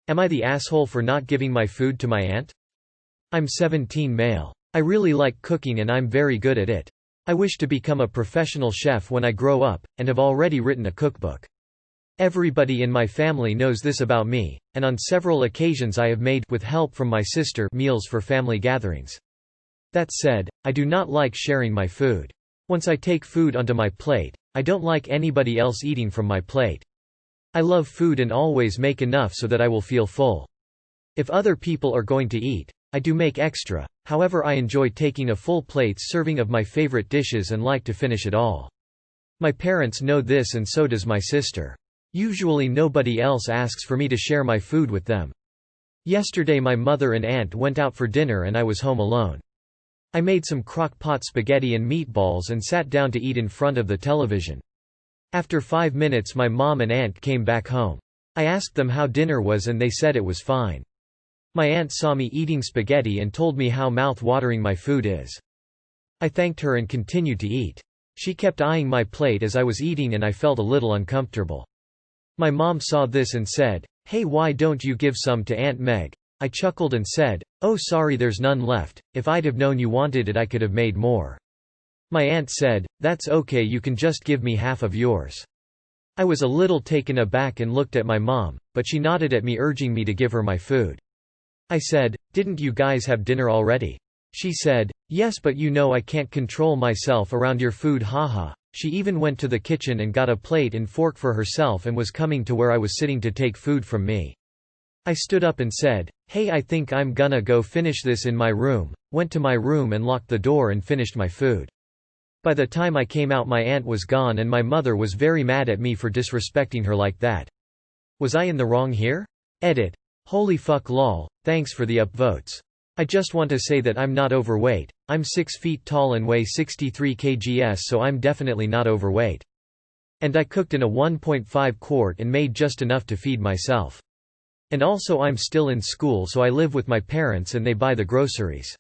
Am I the asshole for not giving my food to my aunt? I'm 17 male. I really like cooking and I'm very good at it. I wish to become a professional chef when I grow up, and have already written a cookbook. Everybody in my family knows this about me, and on several occasions I have made, with help from my sister, meals for family gatherings. That said, I do not like sharing my food. Once I take food onto my plate, I don't like anybody else eating from my plate. I love food and always make enough so that I will feel full. If other people are going to eat, I do make extra, however I enjoy taking a full plate serving of my favorite dishes and like to finish it all. My parents know this and so does my sister. Usually nobody else asks for me to share my food with them. Yesterday my mother and aunt went out for dinner and I was home alone. I made some crock-pot spaghetti and meatballs and sat down to eat in front of the television. After 5 minutes my mom and aunt came back home. I asked them how dinner was and they said it was fine. My aunt saw me eating spaghetti and told me how mouth-watering my food is. I thanked her and continued to eat. She kept eyeing my plate as I was eating and I felt a little uncomfortable. My mom saw this and said, "Hey, why don't you give some to Aunt Meg?" I chuckled and said, "Oh sorry, there's none left. If I'd have known you wanted it I could have made more." My aunt said, "That's okay, you can just give me half of yours." I was a little taken aback and looked at my mom, but she nodded at me urging me to give her my food. I said, "Didn't you guys have dinner already?" She said, "Yes, but you know I can't control myself around your food, haha." She even went to the kitchen and got a plate and fork for herself and was coming to where I was sitting to take food from me. I stood up and said, "Hey, I think I'm gonna go finish this in my room," went to my room and locked the door and finished my food. By the time I came out my aunt was gone and my mother was very mad at me for disrespecting her like that. Was I in the wrong here? Edit. Holy fuck lol, thanks for the upvotes. I just want to say that I'm not overweight. I'm 6 feet tall and weigh 63 kgs, so I'm definitely not overweight. And I cooked in a 1.5 quart and made just enough to feed myself. And also I'm still in school, so I live with my parents and they buy the groceries.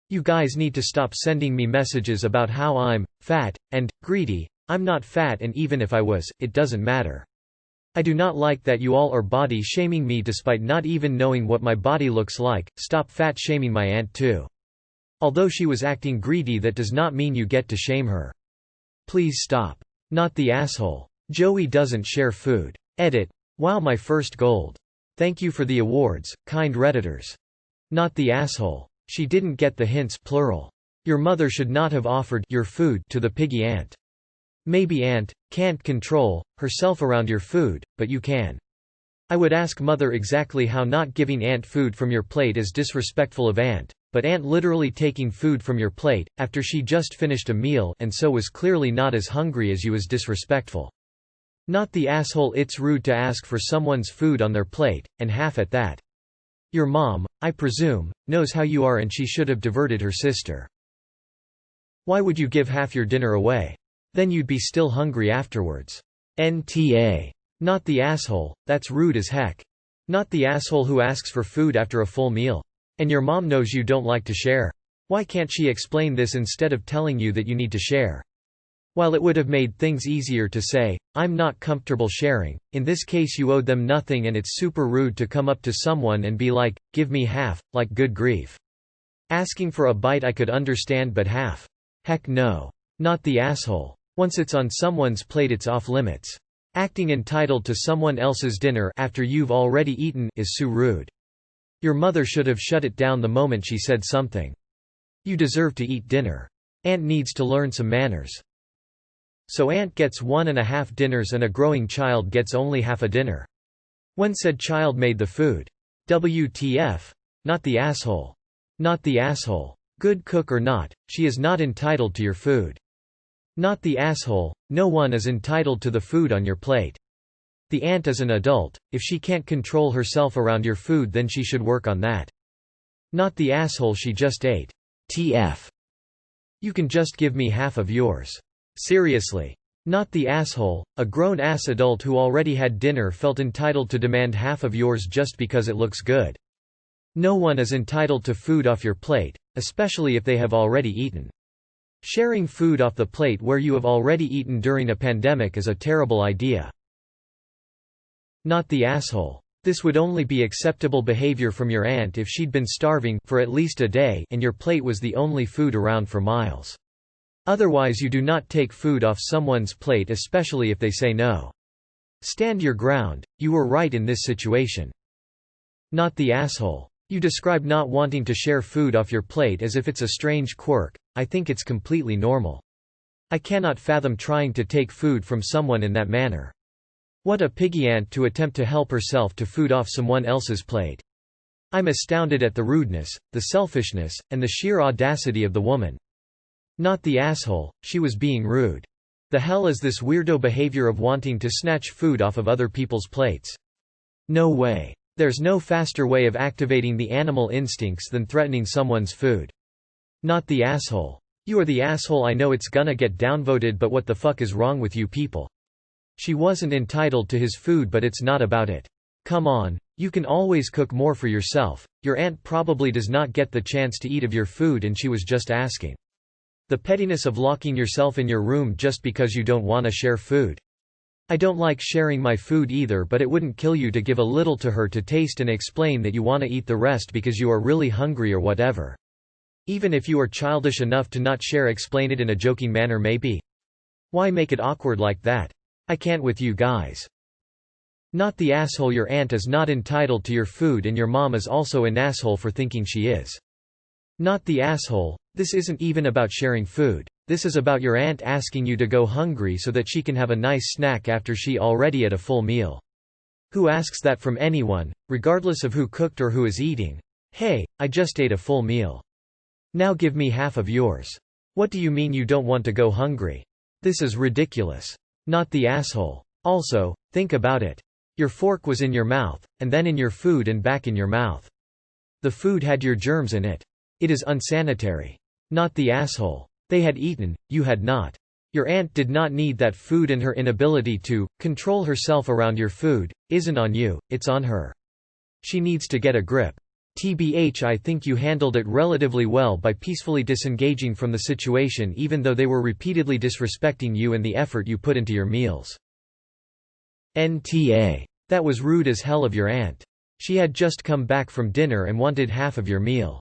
You guys need to stop sending me messages about how I'm fat and greedy. I'm not fat, and even if I was, it doesn't matter. I do not like that you all are body shaming me despite not even knowing what my body looks like. Stop fat shaming my aunt too. Although she was acting greedy, that does not mean you get to shame her. Please stop. Not the asshole. Joey doesn't share food. Edit. Wow, my first gold. Thank you for the awards, kind redditors. Not the asshole. She didn't get the hints, plural. Your mother should not have offered your food to the piggy aunt. Maybe aunt can't control herself around your food, but you can. I would ask mother exactly how not giving aunt food from your plate is disrespectful of aunt, but aunt literally taking food from your plate, after she just finished a meal and so was clearly not as hungry as you, is disrespectful. Not the asshole. It's rude to ask for someone's food on their plate, and half at that. Your mom, I presume, knows how you are and she should have diverted her sister. Why would you give half your dinner away? Then you'd be still hungry afterwards. NTA. Not the asshole, that's rude as heck. Not the asshole who asks for food after a full meal. And your mom knows you don't like to share. Why can't she explain this instead of telling you that you need to share? While it would have made things easier to say, "I'm not comfortable sharing," in this case you owed them nothing, and it's super rude to come up to someone and be like, "Give me half," like good grief. Asking for a bite I could understand, but half? Heck no. Not the asshole. Once it's on someone's plate it's off limits. Acting entitled to someone else's dinner after you've already eaten is so rude. Your mother should have shut it down the moment she said something. You deserve to eat dinner. Aunt needs to learn some manners. So aunt gets 1.5 dinners and a growing child gets only half a dinner. When said child made the food? WTF. Not the asshole. Not the asshole. Good cook or not, she is not entitled to your food. Not the asshole. No one is entitled to the food on your plate. The aunt is an adult. If she can't control herself around your food, then she should work on that. Not the asshole. She just ate. TF. You can just give me half of yours. Seriously. Not the asshole. A grown-ass adult who already had dinner felt entitled to demand half of yours just because it looks good. No one is entitled to food off your plate, especially if they have already eaten. Sharing food off the plate where you have already eaten during a pandemic is a terrible idea. Not the asshole. This would only be acceptable behavior from your aunt if she'd been starving for at least a day and your plate was the only food around for miles. Otherwise you do not take food off someone's plate, especially if they say no. Stand your ground, you were right in this situation. Not the asshole. You describe not wanting to share food off your plate as if it's a strange quirk. I think it's completely normal. I cannot fathom trying to take food from someone in that manner. What a piggy aunt to attempt to help herself to food off someone else's plate. I'm astounded at the rudeness, the selfishness, and the sheer audacity of the woman. Not the asshole, she was being rude. The hell is this weirdo behavior of wanting to snatch food off of other people's plates? No way. There's no faster way of activating the animal instincts than threatening someone's food. Not the asshole. You are the asshole. I know it's gonna get downvoted, but what the fuck is wrong with you people? She wasn't entitled to his food, but it's not about it. Come on, you can always cook more for yourself. Your aunt probably does not get the chance to eat of your food and she was just asking. The pettiness of locking yourself in your room just because you don't want to share food. I don't like sharing my food either, but it wouldn't kill you to give a little to her to taste and explain that you want to eat the rest because you are really hungry or whatever. Even if you are childish enough to not share, explain it in a joking manner maybe. Why make it awkward like that? I can't with you guys. Not the asshole. Your aunt is not entitled to your food and your mom is also an asshole for thinking she is. Not the asshole. This isn't even about sharing food. This is about your aunt asking you to go hungry so that she can have a nice snack after she already ate a full meal. Who asks that from anyone, regardless of who cooked or who is eating? Hey, I just ate a full meal. Now give me half of yours. What do you mean you don't want to go hungry? This is ridiculous. Not the asshole. Also, think about it. Your fork was in your mouth, and then in your food and back in your mouth. The food had your germs in it. It is unsanitary. Not the asshole. They had eaten, you had not. Your aunt did not need that food, and her inability to control herself around your food isn't on you, it's on her. She needs to get a grip. TBH, I think you handled it relatively well by peacefully disengaging from the situation even though they were repeatedly disrespecting you and the effort you put into your meals. NTA. That was rude as hell of your aunt. She had just come back from dinner and wanted half of your meal.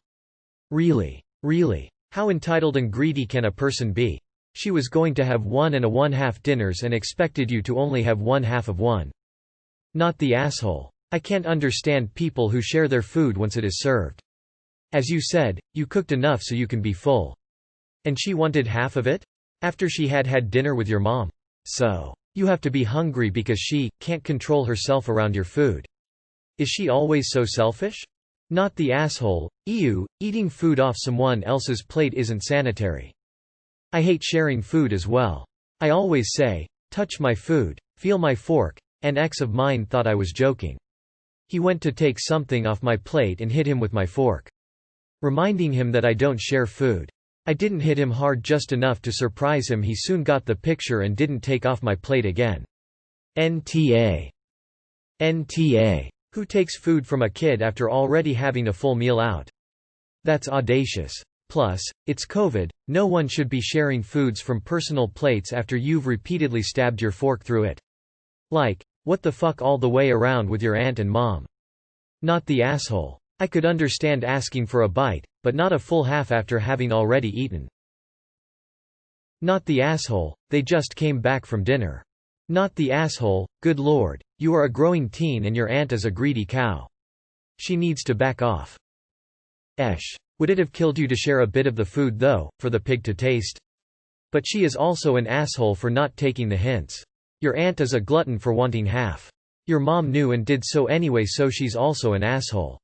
Really? Really? How entitled and greedy can a person be? She was going to have 1 and a 1/2 dinners and expected you to only have 1/2 of one. Not the asshole. I can't understand people who share their food once it is served. As you said, you cooked enough so you can be full. And she wanted half of it? After she had had dinner with your mom. So, you have to be hungry because she can't control herself around your food. Is she always so selfish? Not the asshole. Ew, eating food off someone else's plate isn't sanitary. I hate sharing food as well. I always say, touch my food, feel my fork. An ex of mine thought I was joking. He went to take something off my plate and hit him with my fork. Reminding him that I don't share food. I didn't hit him hard, just enough to surprise him. He soon got the picture and didn't take off my plate again. NTA. NTA. Who takes food from a kid after already having a full meal out? That's audacious. Plus, it's COVID, no one should be sharing foods from personal plates after you've repeatedly stabbed your fork through it. Like, what the fuck all the way around with your aunt and mom? Not the asshole. I could understand asking for a bite, but not a full half after having already eaten. Not the asshole. They just came back from dinner. Not the asshole. Good lord, you are a growing teen and your aunt is a greedy cow. She needs to back off. Esh. Would it have killed you to share a bit of the food though, for the pig to taste? But she is also an asshole for not taking the hints. Your aunt is a glutton for wanting half. Your mom knew and did so anyway, so she's also an asshole.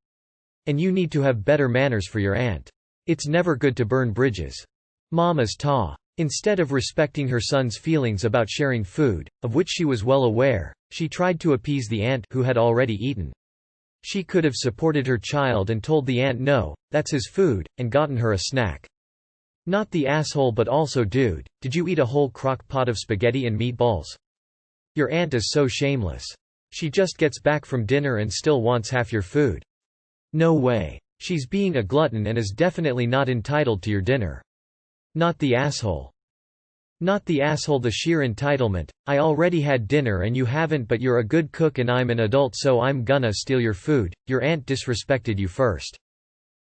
And you need to have better manners for your aunt. It's never good to burn bridges. Mom is ta. Instead of respecting her son's feelings about sharing food, of which she was well aware, she tried to appease the aunt who had already eaten. She could have supported her child and told the aunt no, that's his food, and gotten her a snack. Not the asshole, but also dude, did you eat a whole crock pot of spaghetti and meatballs? Your aunt is so shameless. She just gets back from dinner and still wants half your food. No way. She's being a glutton and is definitely not entitled to your dinner. Not the asshole. Not the asshole. The sheer entitlement, I already had dinner and you haven't, but you're a good cook and I'm an adult so I'm gonna steal your food. Your aunt disrespected you first.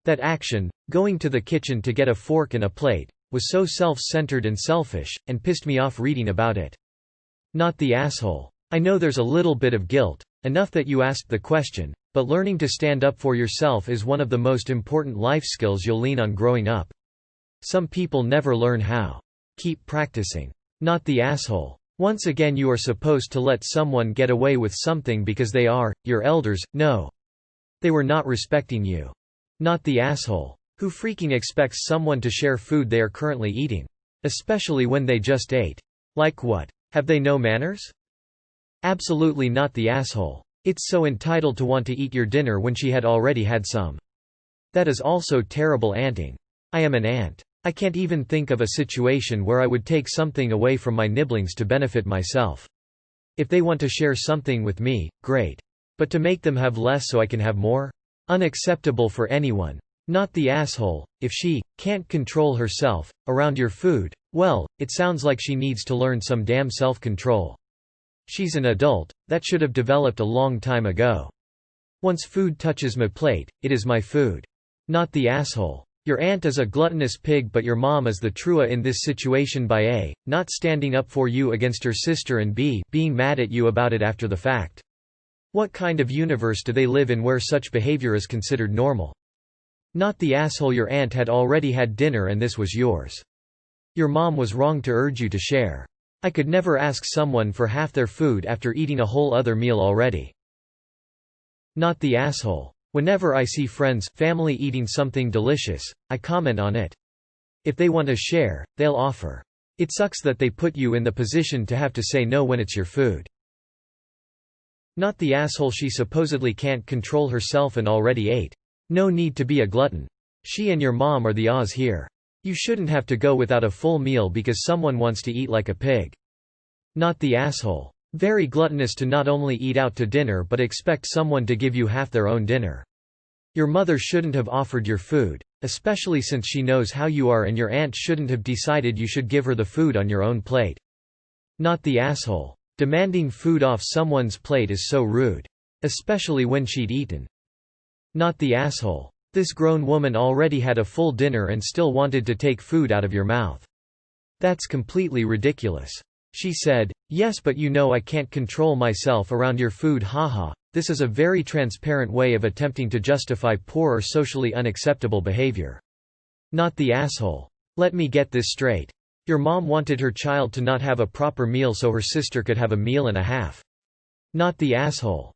That action, going to the kitchen to get a fork and a plate, was so self-centered and selfish, and pissed me off reading about it. Not the asshole. I know there's a little bit of guilt, enough that you asked the question, but learning to stand up for yourself is one of the most important life skills you'll lean on growing up. Some people never learn how. Keep practicing. Not the asshole. Once again, you are supposed to let someone get away with something because they are your elders. No. They were not respecting you. Not the asshole. Who freaking expects someone to share food they are currently eating? Especially when they just ate. Like what? Have they no manners? Absolutely not the asshole. It's so entitled to want to eat your dinner when she had already had some. That is also terrible aunting. I am an aunt. I can't even think of a situation where I would take something away from my nibblings to benefit myself. If they want to share something with me, great. But to make them have less so I can have more? Unacceptable for anyone. Not the asshole. If she can't control herself around your food, well, it sounds like she needs to learn some damn self-control. She's an adult, that should have developed a long time ago. Once food touches my plate, it is my food. Not the asshole. Your aunt is a gluttonous pig but your mom is the trua in this situation by A, not standing up for you against her sister and B, being mad at you about it after the fact. What kind of universe do they live in where such behavior is considered normal? Not the asshole. Your aunt had already had dinner and this was yours. Your mom was wrong to urge you to share. I could never ask someone for half their food after eating a whole other meal already. Not the asshole. Whenever I see friends, family eating something delicious, I comment on it. If they want to share, they'll offer. It sucks that they put you in the position to have to say no when it's your food. Not the asshole. She supposedly can't control herself and already ate. No need to be a glutton. She and your mom are the Oz here. You shouldn't have to go without a full meal because someone wants to eat like a pig. Not the asshole. Very gluttonous to not only eat out to dinner but expect someone to give you half their own dinner. Your mother shouldn't have offered your food, especially since she knows how you are, and your aunt shouldn't have decided you should give her the food on your own plate. Not the asshole. Demanding food off someone's plate is so rude. Especially when she'd eaten. Not the asshole. This grown woman already had a full dinner and still wanted to take food out of your mouth. That's completely ridiculous. She said, "Yes, but you know I can't control myself around your food, haha." This is a very transparent way of attempting to justify poor or socially unacceptable behavior. Not the asshole. Let me get this straight. Your mom wanted her child to not have a proper meal so her sister could have a meal and a half. Not the asshole.